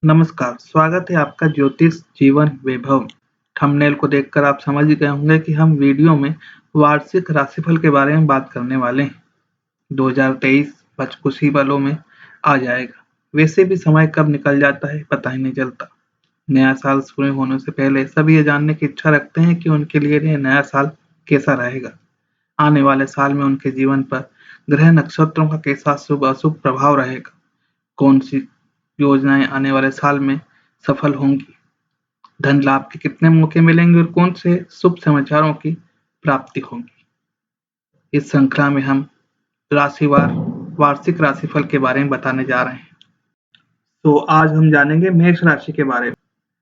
नमस्कार, स्वागत है आपका ज्योतिष जीवन वैभव। थंबनेल को देखकर आप समझ गए होंगे कि हम वीडियो में वार्षिक राशिफल के बारे में बात करने वाले हैं। 2023 बस कुछ ही पलों में आ जाएगा। वैसे भी समय कब निकल जाता है पता ही नहीं चलता। नया साल शुरू होने से पहले सभी ये जानने की इच्छा रखते हैं कि उनके लिए ये नया साल कैसा रहेगा। आने वाले साल में उनके जीवन पर ग्रह नक्षत्रों का कैसा शुभ अशुभ प्रभाव रहेगा। कौन सी योजनाएं आने वाले साल में सफल होंगी, धन लाभ के कितने मौके मिलेंगे और कौन से शुभ समाचारों की प्राप्ति होगी। इस श्रृंखला में हम राशिवार वार्षिक राशिफल के बारे में बताने जा रहे हैं। तो आज हम जानेंगे मेष राशि के बारे में।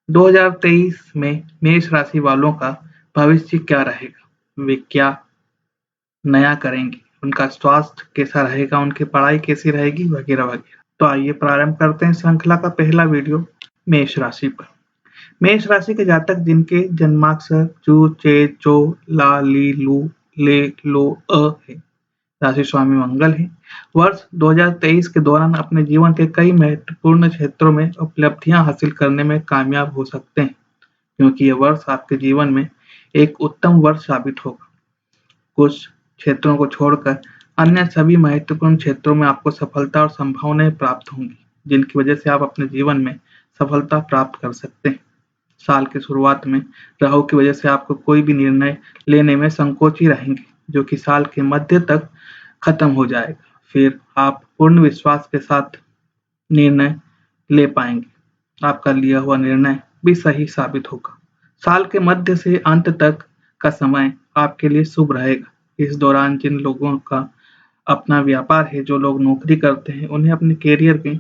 2023 में मेष राशि वालों का भविष्य क्या रहेगा, वे क्या नया करेंगे, उनका स्वास्थ्य कैसा रहेगा, उनकी पढ़ाई कैसी रहेगी, वगैरह वगैरह। तो आइए प्रारंभ करते हैं श्रृंखला का पहला वीडियो मेष राशि पर। मेष राशि के जातक जिनके जन्माक्षर चू, चे, चो, ला, ली, लू, ले, लो, है, राशि स्वामी मंगल है, वर्ष 2023 के दौरान अपने जीवन के कई महत्वपूर्ण क्षेत्रों में उपलब्धियां हासिल करने में कामयाब हो सकते हैं, क्योंकि यह वर्ष आपके जीवन में एक उत्तम वर्ष साबित होगा। कुछ क्षेत्रों को छोड़कर अन्य सभी महत्वपूर्ण क्षेत्रों में आपको सफलता और संभावनाएं प्राप्त होंगी, जिनकी वजह से आप अपने जीवन में सफलता प्राप्त कर सकते हैं। साल की शुरुआत में राहु की वजह से आपको कोई भी निर्णय लेने में संकोची रहेंगे, जो कि साल के मध्य तक खत्म हो जाएगा। फिर आप पूर्ण विश्वास के साथ निर्णय ले पाएंगे। आपका लिया हुआ निर्णय भी सही साबित होगा। साल के मध्य से अंत तक का समय आपके लिए शुभ रहेगा। इस दौरान जिन लोगों का अपना व्यापार है, जो लोग नौकरी करते हैं, उन्हें अपने कैरियर में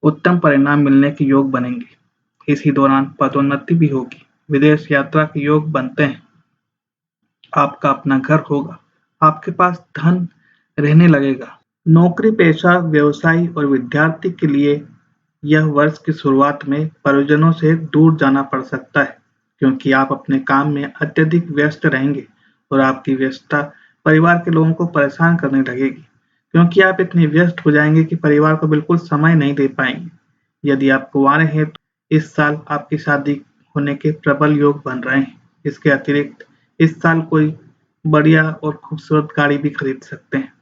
उत्तम परिणाम मिलने के योग बनेंगे। इसी दौरान पदोन्नति भी होगी। विदेश यात्रा के योग बनते हैं। आपका अपना घर होगा। आपके पास धन रहने लगेगा। नौकरी पेशा, व्यवसायी और विद्यार्थी के लिए यह वर्ष की शुरुआत में परिजनों से दूर जाना पड़ सकता है, क्योंकि आप अपने काम में अत्यधिक व्यस्त रहेंगे और आपकी व्यस्तता परिवार के लोगों को परेशान करने लगेगी, क्योंकि आप इतने व्यस्त हो जाएंगे कि परिवार को बिल्कुल समय नहीं दे पाएंगे। यदि आप कुंवारे हैं तो इस साल आपकी शादी होने के प्रबल योग बन रहे हैं। इसके अतिरिक्त इस साल कोई बढ़िया और खूबसूरत गाड़ी भी खरीद सकते हैं।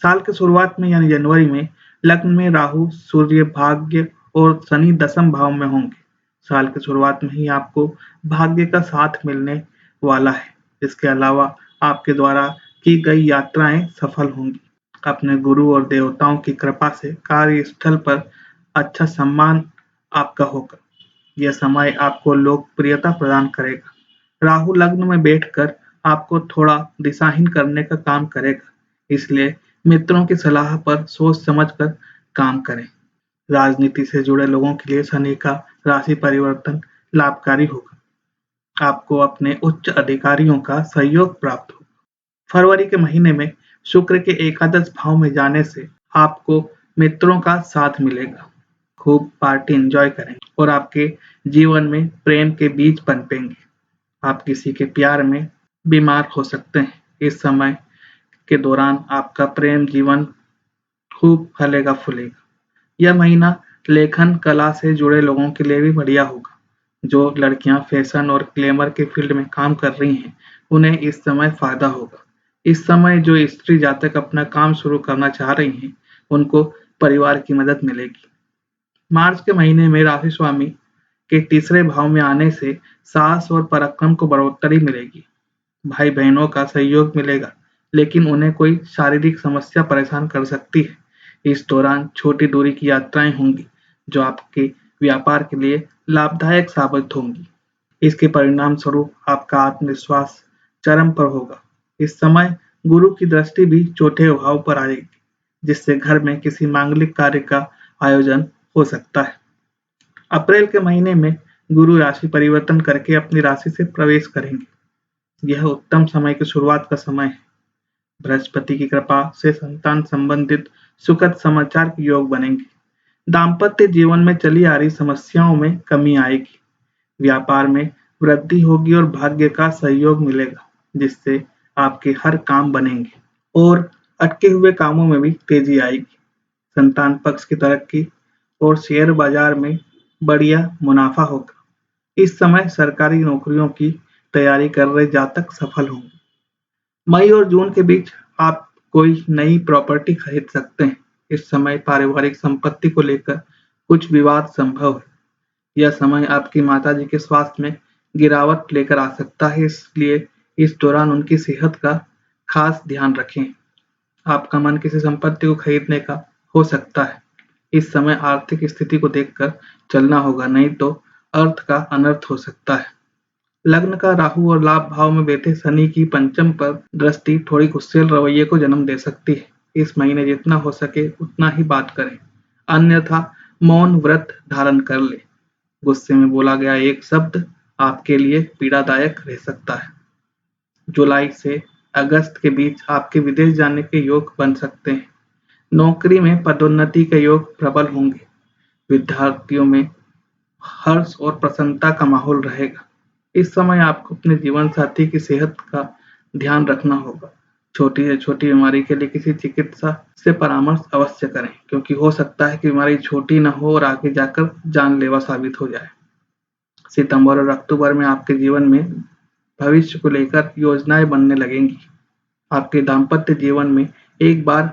साल की शुरुआत में यानी जनवरी में लग्न में राहु, सूर्य, भाग्य और शनि दसम भाव में होंगे। साल की शुरुआत में ही आपको भाग्य का साथ मिलने वाला है। इसके अलावा आपके द्वारा की गई यात्राएं सफल होंगी। अपने गुरु और देवताओं की कृपा से कार्यस्थल पर अच्छा सम्मान आपका होगा। यह समय आपको लोकप्रियता प्रदान करेगा। राहु लग्न में बैठकर आपको थोड़ा दिशाहीन करने का काम करेगा, इसलिए मित्रों की सलाह पर सोच समझकर काम करें। राजनीति से जुड़े लोगों के लिए शनि का राशि परिवर्तन लाभकारी होगा। आपको अपने उच्च अधिकारियों का सहयोग प्राप्त होगा। फरवरी के महीने में शुक्र के एकादश भाव में जाने से आपको मित्रों का साथ मिलेगा। खूब पार्टी एंजॉय करेंगे और आपके जीवन में प्रेम के बीज पनपेंगे। आप किसी के प्यार में बीमार हो सकते हैं। इस समय के दौरान आपका प्रेम जीवन खूब फलेगा फूलेगा। यह महीना लेखन कला से जुड़े लोगों के लिए भी बढ़िया होगा। जो लड़कियां फैशन और ग्लैमर के फील्ड में काम कर रही हैं, उन्हें इस समय फायदा होगा। इस समय जो स्त्री जातक अपना काम शुरू करना चाह रही हैं, उनको परिवार की मदद मिलेगी। मार्च के महीने में राशि स्वामी के तीसरे भाव में आने से साहस और पराक्रम को बढ़ोतरी मिलेगी। भाई बहनों का सहयोग मिलेगा, लेकिन उन्हें कोई शारीरिक समस्या परेशान कर सकती है। इस दौरान छोटी दूरी की यात्राएं होंगी, जो आपके व्यापार के लिए लाभदायक साबित होंगी। इसके परिणाम स्वरूप आपका आत्मविश्वास चरम पर होगा। इस समय गुरु की दृष्टि भी चौथे भाव पर आएगी, जिससे घर में किसी मांगलिक कार्य का आयोजन हो सकता है। अप्रैल के महीने में गुरु राशि परिवर्तन करके अपनी राशि से प्रवेश करेंगे। यह उत्तम समय की शुरुआत का समय है। बृहस्पति की कृपा से संतान संबंधित सुखद समाचार के योग बनेंगे। दाम्पत्य जीवन में चली आ रही समस्याओं में कमी आएगी। व्यापार में वृद्धि होगी और भाग्य का सहयोग मिलेगा, जिससे आपके हर काम बनेंगे और अटके हुए कामों में भी तेजी आएगी। संतान पक्ष की तरक्की और शेयर बाजार में बढ़िया मुनाफा होगा। इस समय सरकारी नौकरियों की तैयारी कर रहे जातक सफल होंगे। मई और जून के बीच आप कोई नई प्रॉपर्टी खरीद सकते हैं। इस समय पारिवारिक संपत्ति को लेकर कुछ विवाद संभव है। यह समय आपकी माताजी के स्वास्थ्य में गिरावट लेकर आ सकता है, इसलिए इस दौरान उनकी सेहत का खास ध्यान रखें। आपका मन किसी संपत्ति को खरीदने का हो सकता है। इस समय आर्थिक स्थिति को देखकर चलना होगा, नहीं तो अर्थ का अनर्थ हो सकता है। लग्न का राहु और लाभ भाव में बैठे शनि की पंचम पर दृष्टि थोड़ी गुस्सैल रवैये को जन्म दे सकती है। इस महीने जितना हो सके उतना ही बात करें, अन्यथा मौन व्रत धारण कर ले। गुस्से में बोला गया एक शब्द आपके लिए पीड़ादायक रह सकता है। जुलाई से अगस्त के बीच आपके विदेश जाने के योग बन सकते हैं। नौकरी में पदोन्नति के योग प्रबल होंगे। विद्यार्थियों में हर्ष और प्रसन्नता का माहौल रहेगा। इस समय आपको अपने जीवन साथी की सेहत का ध्यान रखना होगा। छोटी से छोटी बीमारी के लिए किसी चिकित्सा से परामर्श अवश्य करें, क्योंकि हो सकता है कि बीमारी छोटी न हो और आगे जाकर जानलेवा साबित हो जाए। सितंबर और अक्टूबर में आपके जीवन में भविष्य को लेकर योजनाएं बनने लगेंगी। आपके दाम्पत्य जीवन में एक बार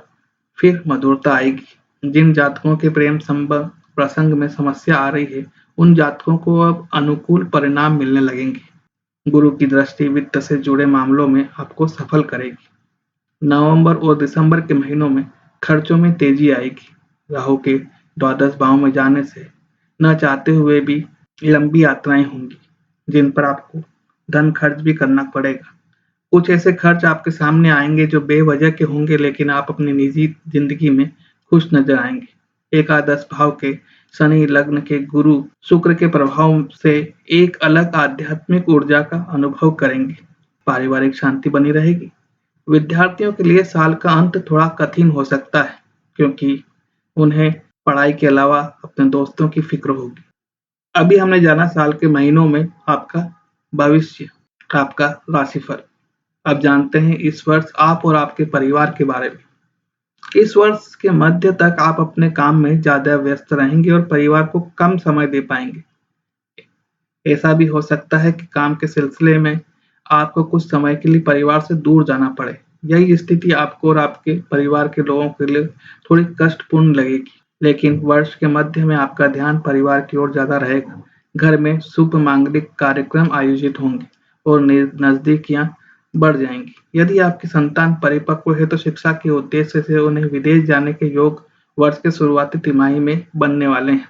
फिर मधुरता आएगी। जिन जातकों के प्रेम संबंध प्रसंग में समस्या आ रही है, उन जातकों को अब अनुकूल परिणाम मिलने लगेंगे। गुरु की दृष्टि वित्त से जुड़े मामलों में आपको सफल करेगी। नवंबर और दिसंबर के महीनों में खर्चों में तेजी आएगी। राहु के द्वादश भाव में जाने से न चाहते हुए भी लंबी यात्राएं होंगी, जिन पर आपको धन खर्च भी करना पड़ेगा। कुछ ऐसे खर्च आपके सामने आएंगे जो बेवजह के होंगे, लेकिन आप अपनी निजी जिंदगी में खुश नजर आएंगे। एकादश भाव के शनि लग्न के गुरु शुक्र के प्रभाव से एक अलग आध्यात्मिक ऊर्जा का अनुभव करेंगे। पारिवारिक शांति बनी रहेगी। विद्यार्थियों के लिए साल का अंत थोड़ा कठिन हो सकता है, क्योंकि उन्हें पढ़ाई के अलावा अपने दोस्तों की फिक्र होगी। अभी हमने जाना साल के महीनों में आपका भविष्य, आपका राशिफल। अब जानते हैं इस वर्ष आप और आपके परिवार के बारे में। इस वर्ष के मध्य तक आप अपने काम में ज्यादा व्यस्त रहेंगे और परिवार को कम समय दे पाएंगे। ऐसा भी हो सकता है कि काम के सिलसिले में आपको कुछ समय के लिए परिवार से दूर जाना पड़े। यही स्थिति आपको और आपके परिवार के लोगों के लिए थोड़ी कष्टपूर्ण लगेगी, लेकिन वर्ष के मध्य में आपका ध्यान परिवार की ओर ज्यादा रहेगा। घर में शुभ मांगलिक कार्यक्रम आयोजित होंगे और नजदीकियां बढ़ जाएंगी। यदि आपकी संतान परिपक्व है तो शिक्षा के उद्देश्य से उन्हें विदेश जाने के योग वर्ष के शुरुआती तिमाही में बनने वाले हैं।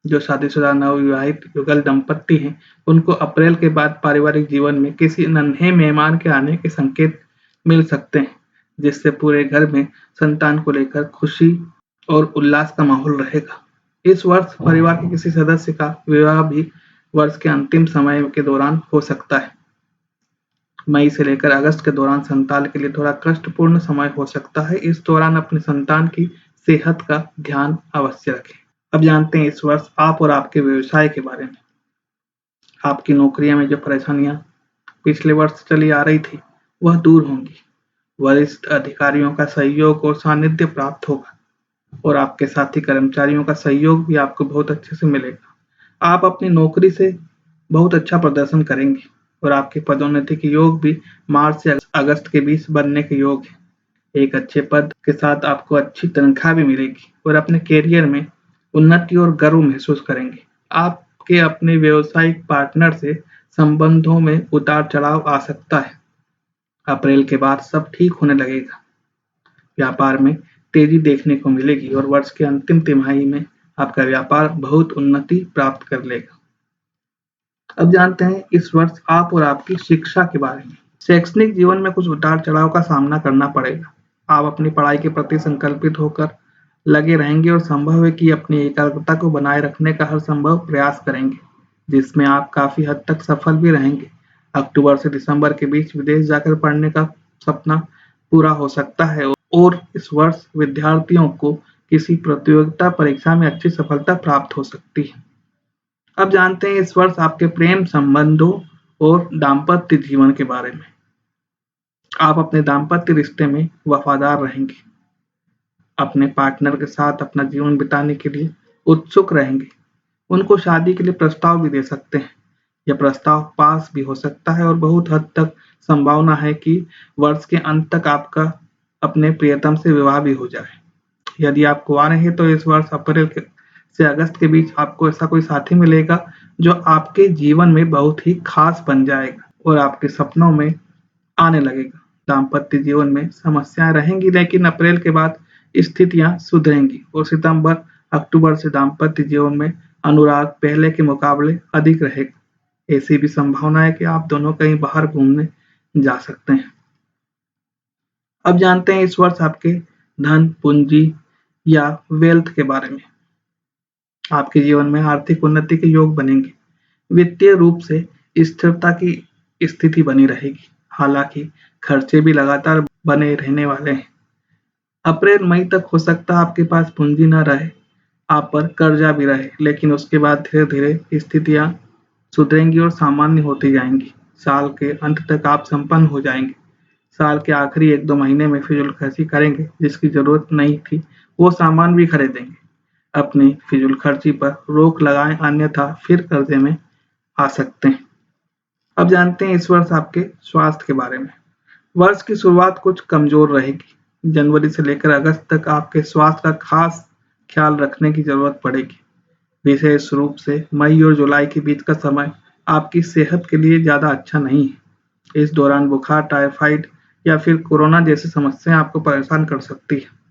जो शादीशुदा नवविवाहित युगल दंपत्ति हैं, उनको अप्रैल के बाद पारिवारिक जीवन में किसी नन्हे मेहमान के आने के संकेत मिल सकते हैं, जिससे पूरे घर में संतान को लेकर खुशी और उल्लास का माहौल रहेगा। इस वर्ष परिवार के किसी सदस्य का विवाह भी वर्ष के अंतिम समय के दौरान हो सकता है। मई से लेकर अगस्त के दौरान संतान के लिए थोड़ा कष्टपूर्ण समय हो सकता है। इस दौरान अपनी संतान की सेहत का ध्यान अवश्य रखें। अब जानते हैं इस वर्ष आप और आपके व्यवसाय के बारे में। आपकी नौकरियों में जो परेशानियां पिछले वर्ष चली आ रही थी, वह दूर होंगी। वरिष्ठ अधिकारियों का सहयोग और सानिध्य प्राप्त होगा और आपके साथी कर्मचारियों का सहयोग भी आपको बहुत अच्छे से मिलेगा। आप अपनी नौकरी से बहुत अच्छा प्रदर्शन करेंगे और आपके पदोन्नति के योग भी मार्च से अगस्त के बीच बनने के योग है। एक अच्छे पद के साथ आपको अच्छी तनख्वाह भी मिलेगी और अपने करियर में उन्नति और गर्व महसूस करेंगे। आपके अपने व्यावसायिक पार्टनर से संबंधों में उतार चढ़ाव आ सकता है। अप्रैल के बाद सब ठीक होने लगेगा। व्यापार में तेजी देखने को मिलेगी और वर्ष के अंतिम तिमाही में आपका व्यापार बहुत उन्नति प्राप्त कर लेगा। अब जानते हैं इस वर्ष आप और आपकी शिक्षा के बारे में। शैक्षणिक जीवन में कुछ उतार चढ़ाव का सामना करना पड़ेगा। आप अपनी पढ़ाई के प्रति संकल्पित होकर लगे रहेंगे और संभव है कि अपनी एकाग्रता को बनाए रखने का हर संभव प्रयास करेंगे, जिसमें आप काफी हद तक सफल भी रहेंगे। अक्टूबर से दिसंबर के बीच विदेश जाकर पढ़ने का सपना पूरा हो सकता है और इस वर्ष विद्यार्थियों को किसी प्रतियोगिता परीक्षा में अच्छी सफलता प्राप्त हो सकती है। अब जानते हैं इस वर्ष आपके प्रेम संबंधों और दाम्पत्य जीवन के बारे में। आप अपने दाम्पत्य रिश्ते में वफादार रहेंगे, अपने पार्टनर के साथ अपना जीवन बिताने के लिए उत्सुक रहेंगे। उनको शादी के लिए प्रस्ताव भी दे सकते हैं। यह प्रस्ताव पास भी हो सकता है और बहुत हद तक संभावना है कि वर्ष के अंत तक आपका अपने प्रियतम से विवाह भी हो जाए। यदि आप कुंवारे हैं तो इस वर्ष अप्रैल से अगस्त के बीच आपको ऐसा कोई साथी मिलेगा जो आपके जीवन में बहुत ही खास बन जाएगा और आपके सपनों में आने लगेगा। दाम्पत्य जीवन में समस्याएं रहेंगी, लेकिन अप्रैल के बाद स्थितियां सुधरेंगी और सितंबर अक्टूबर से दाम्पत्य जीवन में अनुराग पहले के मुकाबले अधिक रहेगा। ऐसी भी संभावना है कि आप दोनों कहीं बाहर घूमने जा सकते हैं। अब जानते हैं इस वर्ष आपके धन, पूंजी या वेल्थ के बारे में। आपके जीवन में आर्थिक उन्नति के योग बनेंगे। वित्तीय रूप से स्थिरता की स्थिति बनी रहेगी। हालांकि खर्चे भी लगातार बने रहने वाले हैं। अप्रैल मई तक हो सकता है आपके पास पूंजी न रहे, आप पर कर्जा भी रहे, लेकिन उसके बाद धीरे धीरे स्थितियां सुधरेंगी और सामान्य होती जाएंगी। साल के अंत तक आप संपन्न हो जाएंगे। साल के आखिरी 1-2 महीने में फिजूल खर्ची करेंगे, जिसकी जरूरत नहीं थी वो सामान भी खरीदेंगे। अपनी फिजूल खर्ची पर रोक लगाएं, अन्यथा फिर कर्जे में आ सकते हैं। अब जानते हैं इस वर्ष आपके स्वास्थ्य के बारे में। वर्ष की शुरुआत कुछ कमजोर रहेगी। जनवरी से लेकर अगस्त तक आपके स्वास्थ्य का खास ख्याल रखने की जरूरत पड़ेगी। विशेष रूप से मई और जुलाई के बीच का समय आपकी सेहत के लिए ज्यादा अच्छा नहीं है। इस दौरान बुखार, टाइफाइड या फिर कोरोना जैसी समस्याएं आपको परेशान कर सकती है।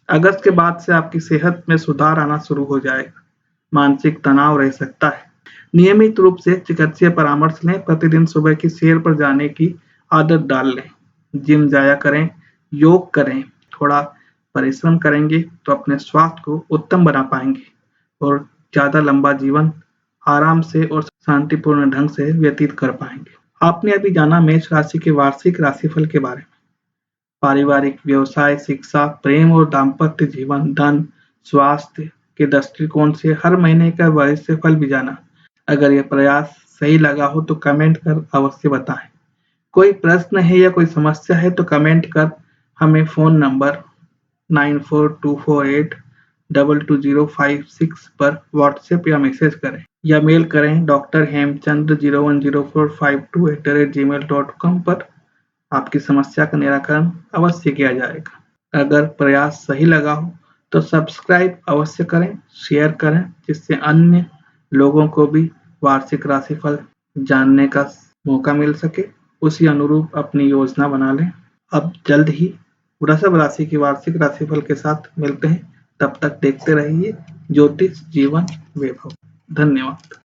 अगस्त के बाद से आपकी सेहत में सुधार आना शुरू हो जाएगा। मानसिक तनाव रह सकता है। नियमित रूप से चिकित्सीय परामर्श लें। प्रतिदिन सुबह की सैर पर जाने की आदत डाल लें। जिम जाया करें, योग करें। थोड़ा परिश्रम करेंगे तो अपने स्वास्थ्य को उत्तम बना पाएंगे और ज्यादा लंबा जीवन आराम से और शांतिपूर्ण ढंग से व्यतीत कर पाएंगे। आपने अभी जाना मेष राशि के वार्षिक राशिफल के बारे में। पारिवारिक, व्यवसाय, शिक्षा, प्रेम और दाम्पत्य जीवन, धन, स्वास्थ्य के दृष्टिकोण से हर महीने का भविष्यफल भी जाना। अगर यह प्रयास सही लगा हो तो कमेंट कर अवश्य बताएं। कोई प्रश्न है या कोई समस्या है तो कमेंट कर हमें फ़ोन नंबर 9424822056 पर व्हाट्सएप या मैसेज करें या मेल करें drhemchandra010452@gmail.com पर। आपकी समस्या का निराकरण अवश्य किया जाएगा। अगर प्रयास सही लगा हो तो सब्सक्राइब अवश्य करें, शेयर करें, जिससे अन्य लोगों को भी वार्षिक राशिफल जानने का मौका मिल सके। उसी अनुरूप अपनी योजना बना लें। अब जल्द ही वृषभ राशि की वार्षिक राशिफल के साथ मिलते हैं। तब तक देखते रहिए ज्योतिष जीवन वैभव। धन्यवाद।